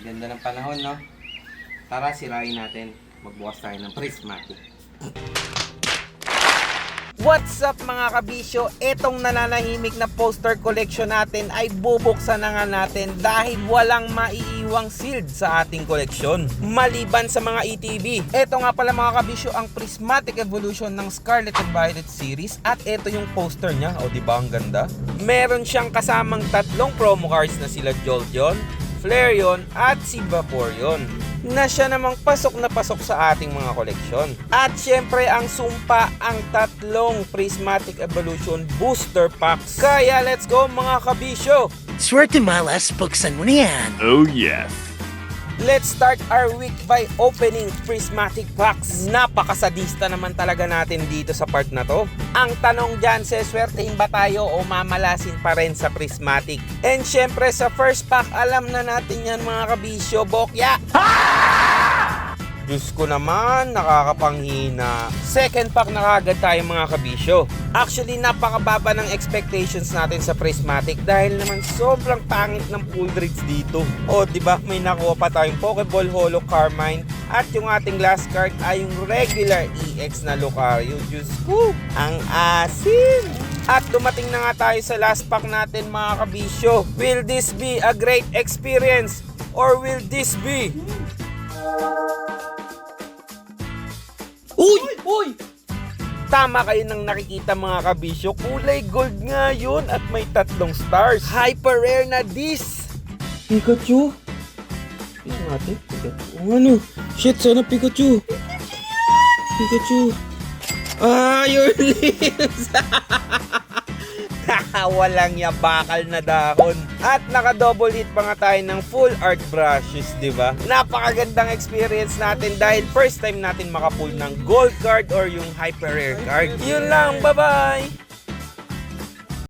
Ganda ng panahon, no? Tara, sirain natin. Magbukas tayo ng prismatic. What's up mga kabisyo? Etong nananahimik na poster collection natin ay bubuksan na nga natin dahil walang maiiwang sealed sa ating koleksyon. Maliban sa mga ETB. Eto nga pala mga kabisyo ang Prismatic Evolution ng Scarlet and Violet series at eto yung poster niya. O diba ang ganda? Meron siyang kasamang tatlong promo cards na sila Jolteon, Flareon at si Vaporeon na siya namang pasok na pasok sa ating mga koleksyon. At syempre ang sumpa ang tatlong Prismatic Evolution Booster Packs. Kaya let's go mga kabisyo! Swerte malas, buksan mo na yan. Oh yes. Let's start our week by opening Prismatic Packs. Napakasadista naman talaga natin dito sa part na to. Ang tanong dyan, seswertehin ba tayo o mamalasin pa rin sa Prismatic? And syempre sa first pack, alam na natin yan mga kabisyo, bokya! Diyos ko naman, nakakapanghina. Second pack na kagad tayo mga kabisyo. Actually, napakababa ng expectations natin sa Prismatic dahil naman sobrang pangit ng pull rates dito. O, diba, may nakuha pa tayong Pokeball Holo Carmine at yung ating last card ay yung regular EX na Lucario. Diyos ko, ang asin! At dumating na nga tayo sa last pack natin mga kabisyo. Will this be a great experience? Or will this be... Uy! Uy! Tama kayo nang nakikita mga kabisyo. Kulay gold nga yun at may tatlong stars. Hyper rare na this. Pikachu? Tingnan natin. Pikachu. Ano? Shit, sana Pikachu. Pikachu. Ah, your lips. Walang bakal na dahon. At naka-double hit pa nga tayo ng full art brushes, di ba? Napakagandang experience natin dahil first time natin makapull ng gold card or yung hyper rare card. Yun lang, bye-bye!